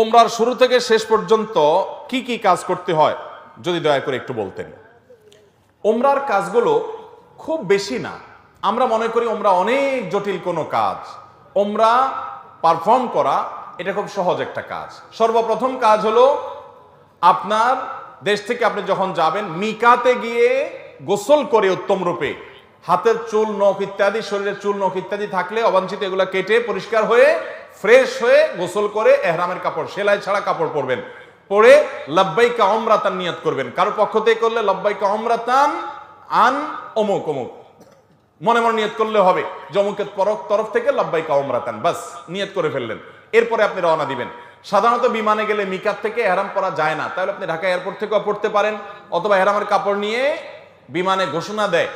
ওমরার শুরু থেকে শেষ পর্যন্ত কি কি কাজ করতে হয় যদি দয়া করে একটু বলতেন। ওমরার কাজগুলো খুব বেশি না, আমরা মনে করি ওমরা অনেক জটিল কোনো কাজ। ওমরা পারফর্ম করা এটা খুব সহজ একটা কাজ। সর্বপ্রথম কাজ হলো আপনার দেশ থেকে আপনি যখন যাবেন মিকাতে গিয়ে গোসল করে উত্তম রূপে হাতের চুল নখ ইত্যাদি, শরীরের চুল নখ ইত্যাদি থাকলে অবাঞ্ছিত এগুলো কেটে পরিষ্কার হয়ে ফ্রেশ হয়ে গোসল করে এহরামের কাপড় সেলাই ছাড়া কাপড় পরবেন, পরে লাব্বাইকা উমরাতান নিয়ত করবেন। কারো পক্ষ থেকে করলে লাব্বাইকা উমরাতান আন অমুক অমুক মনে মনে নিয়ত করলে হবে, জমুকের তরফ থেকে লাব্বাইকা উমরাতান, বাস নিয়ত করে ফেললেন। এরপরে আপনি রওনা দিবেন। সাধারণত বিমানে গেলে মিকাত থেকে এহরাম পরা যায় না, তাহলে আপনি ঢাকা এয়ারপোর্ট থেকেও পড়তে পারেন, অথবা এহরামের কাপড় নিয়ে বিমানে ঘোষণা দেয়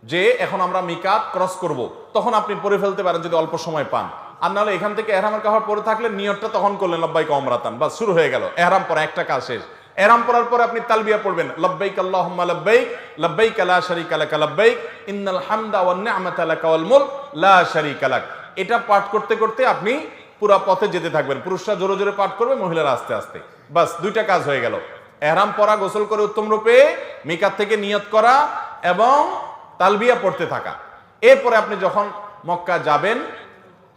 যে এখন আমরা মিকাত ক্রস করব, তখন আপনি পরে ফেলতে পারেন যদি অল্প সময় পান। আর নাহলে এখান থেকে এহরামের কাপড় পরে থাকলে নিয়তটা তখন করলেন লাব্বাইকা উমরাতান, বাস শুরু হয়ে গেল এহরাম পরা, একটা কাজ শেষ। এহরাম পরার পরে আপনি তালবিয়া পড়বেন, লাব্বাইক আল্লাহুম্মা লাব্বাইক লাব্বাইক লা শারীকা লাক লাব্বাইক ইন্নাল হামদা ওয়ান নি'মাতা লাকা ওয়াল মুলক লা শারীকা লাক। এটা পাঠ করতে করতে আপনি পুরো পথে যেতে থাকবেন। পুরুষরা জোরে জোরে পাঠ করবে, মহিলারা আস্তে আস্তে, বাস দুইটা কাজ হয়ে গেল। এহরাম পরা, গোসল করে উত্তম রূপে মিকাত থেকে নিয়ত করা এবং তালবিয়া পড়তে থাকা। এরপরে আপনি যখন মক্কা যাবেন,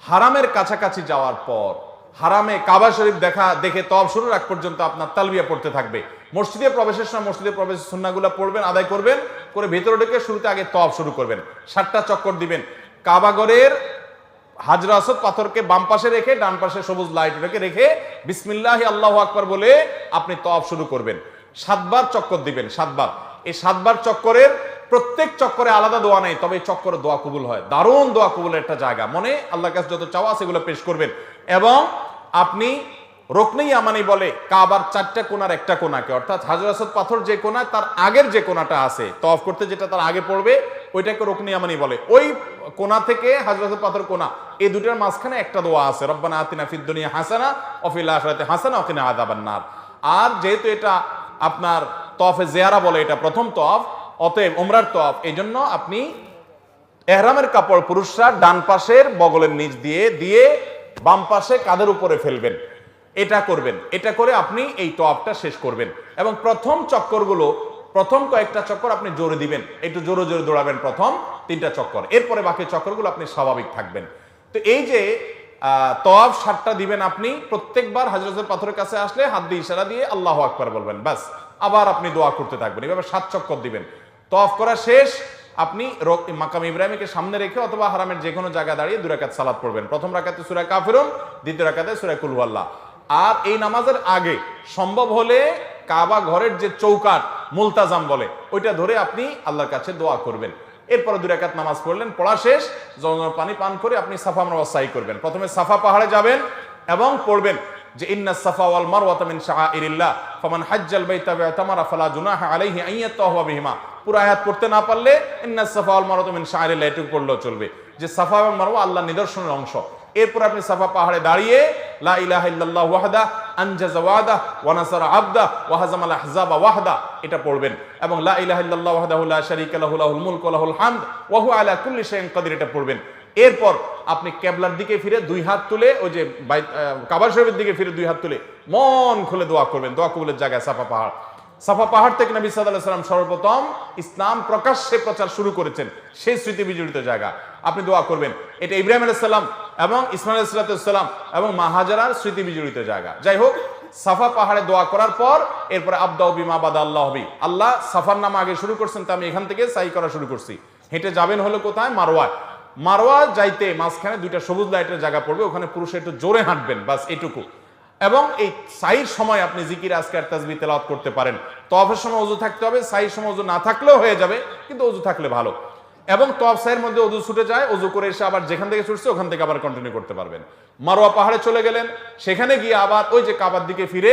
হারামের কাছাকাছি যাওয়ার পর হারামে কাবা শরীফ দেখে তওয়াফ শুরুর আগ পর্যন্ত আপনার তালবিয়া পড়তে থাকবে। মসজিদে প্রবেশের সময় মসজিদে প্রবেশের সুন্নাহগুলো পড়বেন, আদায় করবেন, করে ভেতরে ঢুকে শুরুতে আগে তওয়াফ শুরু করবেন। 7টা চক্কর দিবেন। কাবাগরের হাজর আসওয়াদ পাথরকে বাম পাশে রেখে ডান পাশে সবুজ লাইট রেখে বিসমিল্লাহি আল্লাহু আকবার বলে আপনি তওয়াফ শুরু করবেন। 7বার চক্কর দিবেন, 7বার। এই 7বার চক্করের প্রত্যেক চক্করে আলাদা দোয়া নেই, তবে এই চক্করে দোয়া কবুল হয়। দারুণ দোয়া কবুলের একটা জায়গা। মনে আল্লাহর কাছে যত চাওয়া সেগুলো পেশ করবেন এবং আপনি রুকনে ইয়ামানি বলে কাবার 4টা কোণার একটা কোণাকে, অর্থাৎ হাজর আসওয়াদ পাথর যে কোণা তার আগের যে কোণাটা আছে তওয়াফ করতে যেটা তার আগে পড়বে ওইটাকে রুকনে ইয়ামানি বলে। ওই কোণা থেকে হাজর আসওয়াদ পাথর কোণা, এই দুটার মাঝখানে একটা দোয়া আছে, রব্বানা আতিনা ফিদ দুনিয়া হাসানা ওয়া ফিল আখিরাতি হাসানা ওয়া কিনা আযাবান নার। আর যেহেতু এটা আপনার তওয়াফে জিয়ারা বলে, এটা প্রথম তওয়াফ, অতএব উমরার তওয়াফ, এই জন্য আপনি এহরামের কাপড় পুরুষরা ডান পাশের বগলের নিচ দিয়ে বাম পাশে কাঁধের উপরে ফেলবেন। এটা করবেন। এটা করে আপনি এই তওয়াফটা শেষ করবেন এবং প্রথম চক্করগুলো, প্রথম কয়েকটা চক্কর আপনি জোরে দিবেন, একটু জোরে জোরে দৌড়াবেন প্রথম 3টা চক্কর। এরপরে বাকি চক্করগুলো আপনি স্বাভাবিক থাকবেন। তো এই যে তওয়াফ 7টা দিবেন আপনি, প্রত্যেকবার হাজরতের পাথরের কাছে আসলে হাত দিয়ে ইশারা দিয়ে আল্লাহু আকবার বলবেন, বাস। আবার আপনি দোয়া করতে থাকবেন, এভাবে 7 চক্কর দিবেন। তওয়াফ করা শেষ, আপনি মাকাম ইব্রাহিমকে সামনে রেখে অথবা হারামের যে কোনো জায়গায় দাঁড়িয়ে 2 রাকাত সালাত পড়বেন। প্রথম রাকাতে সূরা কাফিরুন, দ্বিতীয় রাকাতে সূরা কুল হুয়াল্লাহ। আর এই নামাজের আগে সম্ভব হলে কাবা ঘরের যে চৌকাট মুলতাজাম বলে ওইটা ধরে আপনি আল্লাহর কাছে দোয়া করবেন। এরপরে 2 রাকাত নামাজ পড়লেন, পড়া শেষ, জমজমের পানি পান করে আপনি সাফা মারওয়া সাই করবেন। প্রথমে সাফা পাহাড়ে যাবেন এবং পড়বেন যে ইন্নাস সাফা ওয়াল মারওয়াতা মিন শাআইরিল্লাহ ফামান হাজ্জাল বাইতা ওয়াতামারা ফালা জুনাহা আলাইহি আন ইয়াতাওয়াফা বিহিমা। পুরো আয়াত পড়তে না পারলে ইন্নাস সাফা ওয়াল মারওয়াতা মিন শাআইরিল্লাহ এটুকু পড়লেও চলবে, যে সাফা এবং মারওয়া আল্লাহর নিদর্শনের অংশ। এরপর আপনি সাফা পাহাড়ে দাঁড়িয়ে লা ইলাহা ইল্লাল্লাহু ওয়াহদা আনজাযা ওয়াদা ওয়া নাসারা আবদা ওয়া হাজামাল আহজাবা ওয়াহদা এটা পড়বেন এবং লা ইলাহা ইল্লাল্লাহু ওয়াহদাহু লা শারীকা লাহু লাহুল মুলকু ওয়া লাহুল হামদ ওয়া হুয়া আলা কুল্লি শাইইন কাদির এটা পড়বেন। এরপর আপনি কিবলার দিকে ফিরে 2 হাত তুলে, ওই যে কাবা শরীফের দিকে ফিরে 2 হাত তুলে মন খুলে দোয়া করবেন। দোয়া কবুলের জায়গায় সাফা পাহাড়। সাফা পাহাড় থেকে নবী সাল্লাল্লাহু আলাইহি ওয়াসাল্লাম সর্বপ্রথম ইসলাম প্রকাশ্যে প্রচার শুরু করেছেন, সেই স্মৃতি বিজড়িত জায়গা। আপনি দোয়া করবেন। এটা ইব্রাহিম আলাইহিস সালাম এবং ইসমাঈল আলাইহিস সালাম এবং মা হাজারার স্মৃতি বিজড়িত জায়গা। যাই হোক, সাফা পাহাড়ে দোয়া করার পর এরপরে আবদাউ বিমা বাদা আল্লাহ বি, আল্লাহ সাফার নাম আগে শুরু করছেন, তা আমি এখান থেকে সাই করা শুরু করছি। হেঁটে যাবেন হলো কোথায়? মারওয়ায়। মারওয়া যাইতে মাঝখানে 2টা সবুজ লাইটের জায়গা পড়বে, ওখানে পুরুষে একটু জোরে হাঁটবেন, বাস এটুকু। এবং এই সাইর সময় আপনি জিকির আজকার তাসবিহ তেলাওয়াত করতে পারেন। তওয়াফের সময় ওযু থাকতে হবে, সাইর সময় ওযু না থাকলেও হয়ে যাবে, কিন্তু ওযু থাকলে ভালো। এবং তওয়াফ সাইয়ের মধ্যে ওযু ছুটে যায়, ওযু করে এসে আবার যেখান থেকে ছুটছে ওখান থেকে আবার কন্টিনিউ করতে পারবেন। মারওয়া পাহাড়ে চলে গেলেন, সেখানে গিয়ে আবার ওই যে কাবার দিকে ফিরে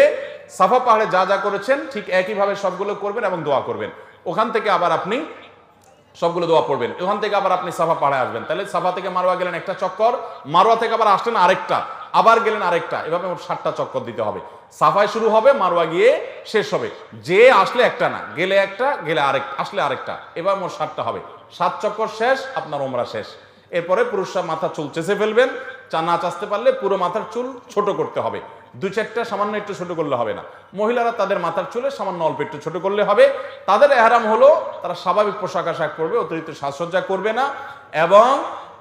সাফা পাহাড়ে যা যা করেছেন ঠিক একইভাবে সবগুলো করবেন এবং দোয়া করবেন। ওখান থেকে আবার আপনি সবগুলো দোয়া পড়বেন। ওখান থেকে আবার আপনি সাফা পাহাড়ে আসবেন। তাহলে সাফা থেকে মারওয়া গেলেন একটা চক্কর, মারওয়া থেকে আবার আসলেন আরেকটা, আবার গেলেন আরেকটা, এভাবে 7টা চক্কর দিতে হবে। সাফায় শুরু হবে, মারওয়া গিয়ে শেষ হবে। যে আসলে একটা না, গেলে একটা, গেলে আরেকটা, আসলে আরেকটা, এবার মোট 7টা হবে। 7 চক্কর শেষ, আপনার উমরা শেষ। এরপরে পুরুষরা মাথা চুল চেঁচে ফেলবেন, নাচ আসতে পারলে পুরো মাথার চুল ছোট করতে হবে, 2-4টা সামান্য একটু ছোট করলে হবে না। মহিলারা তাদের মাথার চুলে সামান্য অল্প একটু ছোট করলে হবে। তাদের এহরাম হলো তারা স্বাভাবিক পোশাক আশাক করবে, অতিরিক্ত সাজসজ্জা করবে না, এবং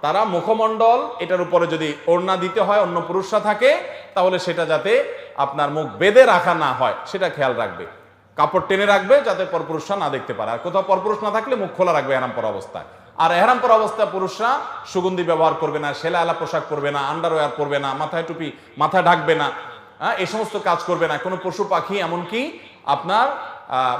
তারা মুখমণ্ডল এটার উপরে যদি ওড়না দিতে হয় অন্য পুরুষরা থাকে তাহলে সেটা যাতে আপনার মুখ বেঁধে রাখা না হয় সেটা খেয়াল রাখবে, কাপড় টেনে রাখবে যাতে পরপুরুষরা না দেখতে পারে। আর কোথাও পরপুরুষ না থাকলে মুখ খোলা রাখবে এহরাম পরা অবস্থায়। আর এহরাম পরা অবস্থায় পুরুষরা সুগন্ধি ব্যবহার করবে না, সেলা আলা পোশাক পরবে না, আন্ডারওয়্যার পরবে না, মাথায় টুপি মাথা ঢাকবে না, এই সমস্ত কাজ করবে না। কোনো পশু পাখি এমনকি আপনার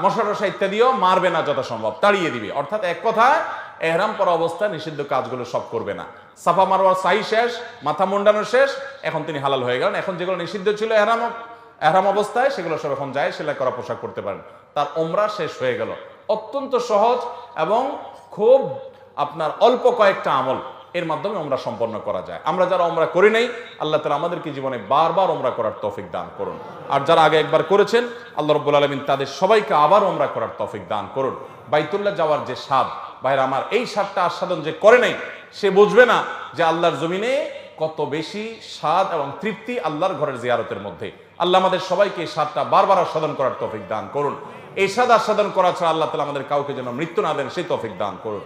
মশা টশা ইত্যাদিও মারবে না, যথাসম্ভব তাড়িয়ে দিবে। অর্থাৎ এক কথায় এহরাম পরা অবস্থায় নিষিদ্ধ কাজগুলো সব করবে না। সাফা মারওয়ার সাই শেষ, মাথা মুন্ডানো শেষ, এখন তিনি হালাল হয়ে গেলেন। এখন যেগুলো নিষিদ্ধ ছিল এহরাম অবস্থায় সেগুলো সব এখন যায়, সেলাই করা পোশাক করতে পারেন। তার ওমরা শেষ হয়ে গেল। অত্যন্ত সহজ এবং খুব আপনার অল্প কয়েকটা আমল এর মাধ্যমে ওমরা সম্পন্ন করা যায়। আমরা যারা ওমরা করি নাই, আল্লাহ তাআলা আমাদেরকে জীবনে বারবার ওমরা করার তৌফিক দান করুন। আর যারা আগে একবার করেছেন, আল্লাহ রাব্বুল আলামিন তাদের সবাইকে আবার ওমরা করার তৌফিক দান করুন। বাইতুল্লাহ যাওয়ার যে স্বাদ, ভাইরা আমার, এই স্বাদটা আস্বাদন যে করে নাই সে বুঝবে না যে আল্লাহর জমিনে কত বেশি স্বাদ এবং তৃপ্তি আল্লাহর ঘরের জিয়ারতের মধ্যে। আল্লাহ আমাদের সবাইকে এই স্বাদটা বারবার আস্বাদন করার তৌফিক দান করুন। এই স্বাদ আস্বাদন করা ছাড়া আল্লাহ তাআলা আমাদের কাউকে যেন মৃত্যু না দেন সেই তৌফিক দান করুন।